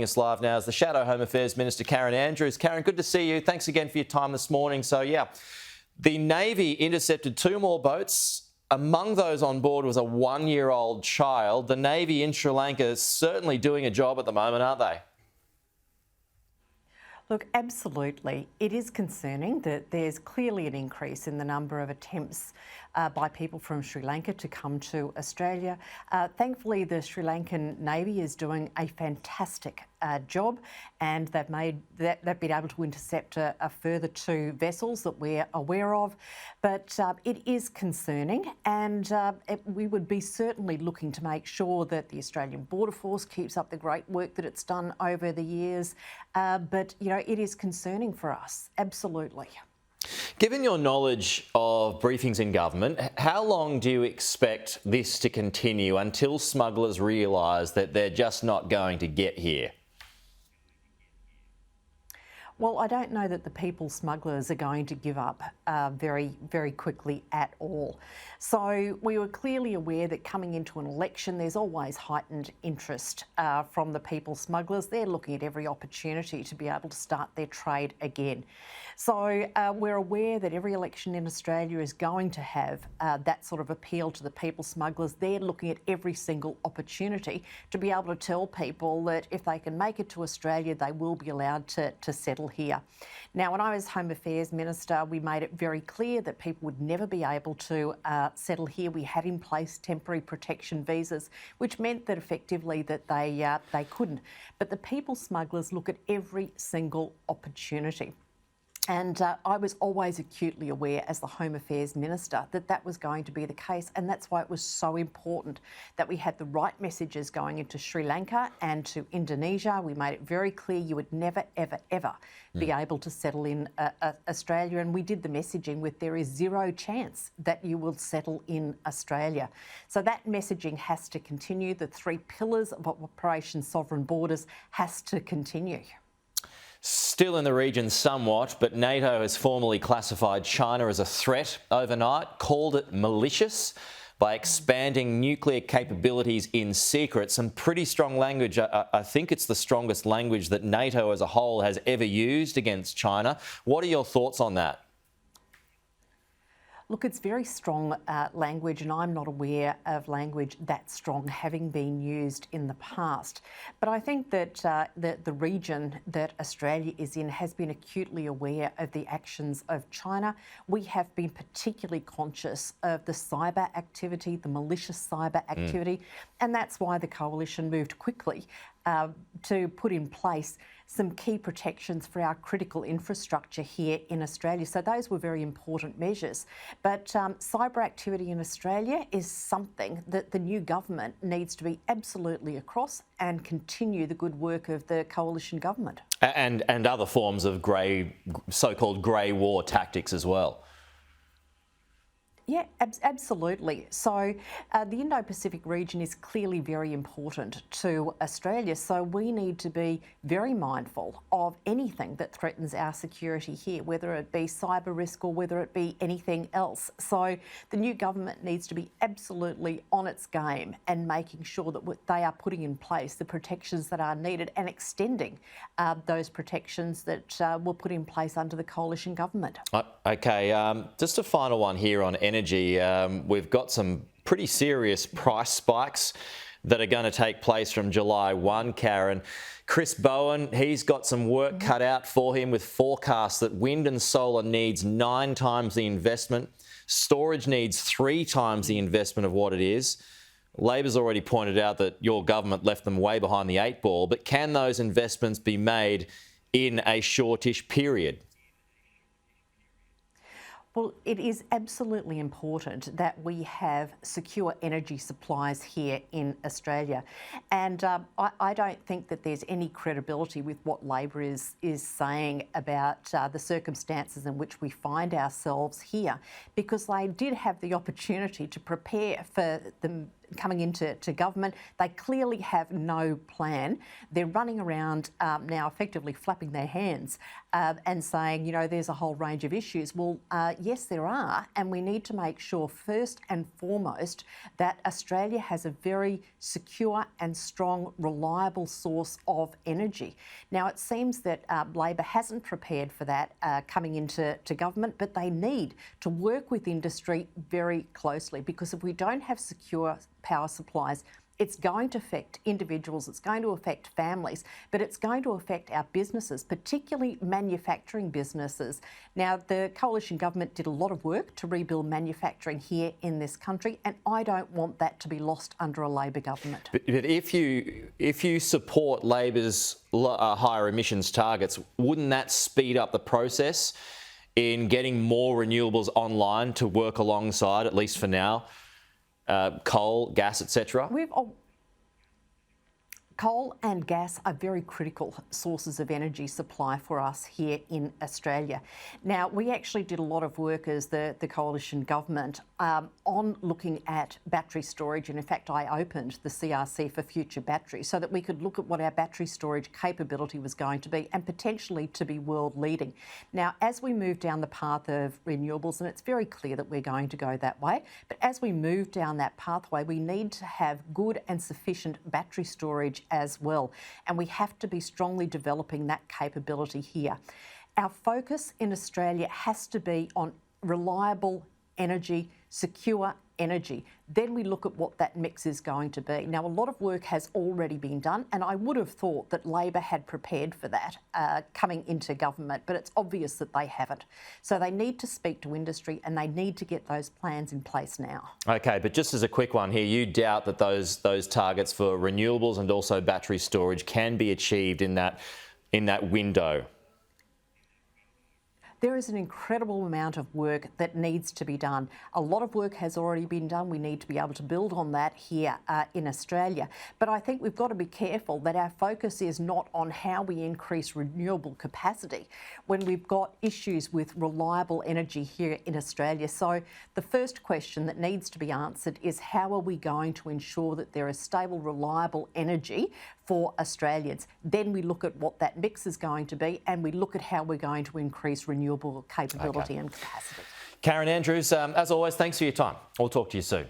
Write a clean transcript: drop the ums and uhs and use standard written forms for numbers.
Us live now is the Shadow Home Affairs Minister, Karen Andrews. Karen, good to see you. Thanks again for your time this morning. So, yeah, the Navy intercepted 2 more boats. Among those on board was a 1-year-old child. The Navy in Sri Lanka is certainly doing a job at the moment, aren't they? Look, absolutely. It is concerning that there's clearly an increase in the number of attempts by people from Sri Lanka to come to Australia. Thankfully, the Sri Lankan Navy is doing a fantastic job, and they've been able to intercept a further 2 vessels that we're aware of. But it is concerning, and we would be certainly looking to make sure that the Australian Border Force keeps up the great work that it's done over the years. But, you know, it is concerning for us, absolutely. Given your knowledge of briefings in government, how long do you expect this to continue until smugglers realise that they're just not going to get here? Well, I don't know that the people smugglers are going to give up very, very quickly at all. So we were clearly aware that coming into an election, there's always heightened interest from the people smugglers. They're looking at every opportunity to be able to start their trade again. So we're aware that every election in Australia is going to have that sort of appeal to the people smugglers. They're looking at every single opportunity to be able to tell people that if they can make it to Australia, they will be allowed to settle here. Now, when I was Home Affairs Minister, we made it very clear that people would never be able to settle here. We had in place temporary protection visas, which meant that effectively that they couldn't. But the people smugglers look at every single opportunity. And I was always acutely aware as the Home Affairs Minister that that was going to be the case, and that's why it was so important that we had the right messages going into Sri Lanka and to Indonesia. We made it very clear you would never, ever, ever be able to settle in Australia, and we did the messaging with there is zero chance that you will settle in Australia. So that messaging has to continue. The 3 pillars of Operation Sovereign Borders has to continue. Still in the region somewhat, but NATO has formally classified China as a threat overnight, called it malicious by expanding nuclear capabilities in secret. Some pretty strong language. I think it's the strongest language that NATO as a whole has ever used against China. What are your thoughts on that? Look, it's very strong language, and I'm not aware of language that strong having been used in the past. But I think that the region that Australia is in has been acutely aware of the actions of China. We have been particularly conscious of the cyber activity, the malicious cyber activity, and that's why the coalition moved quickly to put in place some key protections for our critical infrastructure here in Australia. So those were very important measures. But cyber activity in Australia is something that the new government needs to be absolutely across and continue the good work of the coalition government. And other forms of so-called grey war tactics as well. Yeah, absolutely. So the Indo-Pacific region is clearly very important to Australia. So we need to be very mindful of anything that threatens our security here, whether it be cyber risk or whether it be anything else. So the new government needs to be absolutely on its game and making sure that they are putting in place the protections that are needed and extending those protections that were put in place under the coalition government. Okay, just a final one here on energy. We've got some pretty serious price spikes that are going to take place from July 1, Karen. Chris Bowen, he's got some work cut out for him with forecasts that wind and solar needs 9 times the investment, storage needs 3 times the investment of what it is. Labor's already pointed out that your government left them way behind the 8 ball, but can those investments be made in a shortish period? Well, it is absolutely important that we have secure energy supplies here in Australia. And I don't think that there's any credibility with what Labor is saying about the circumstances in which we find ourselves here, because they did have the opportunity to prepare for the coming into government. They clearly have no plan. They're running around now effectively flapping their hands and saying, you know, there's a whole range of issues. Well, yes, there are, and we need to make sure first and foremost that Australia has a very secure and strong, reliable source of energy. Now, it seems that Labor hasn't prepared for that coming into government, but they need to work with industry very closely, because if we don't have secure power supplies, it's going to affect individuals, it's going to affect families, but it's going to affect our businesses, particularly manufacturing businesses. Now, the coalition government did a lot of work to rebuild manufacturing here in this country, and I don't want that to be lost under a Labor government. But if you support Labor's higher emissions targets, wouldn't that speed up the process in getting more renewables online to work alongside, at least for now, coal, gas, etc.? Coal and gas are very critical sources of energy supply for us here in Australia. Now, we actually did a lot of work as the coalition government on looking at battery storage, and in fact I opened the CRC for future batteries so that we could look at what our battery storage capability was going to be, and potentially to be world leading. Now, as we move down the path of renewables, and it's very clear that we're going to go that way, but as we move down that pathway, we need to have good and sufficient battery storage as well, and we have to be strongly developing that capability here. Our focus in Australia has to be on reliable energy, secure energy. Then we look at what that mix is going to be. Now, a lot of work has already been done, and I would have thought that Labor had prepared for that coming into government, but it's obvious that they haven't. So they need to speak to industry, and they need to get those plans in place now. Okay, but just as a quick one here, you doubt that those targets for renewables and also battery storage can be achieved in that window? There is an incredible amount of work that needs to be done. A lot of work has already been done. We need to be able to build on that here in Australia. But I think we've got to be careful that our focus is not on how we increase renewable capacity when we've got issues with reliable energy here in Australia. So the first question that needs to be answered is, how are we going to ensure that there is stable, reliable energy for Australians? Then we look at what that mix is going to be, and we look at how we're going to increase renewable capability and capacity. Karen Andrews, as always, thanks for your time. We'll talk to you soon.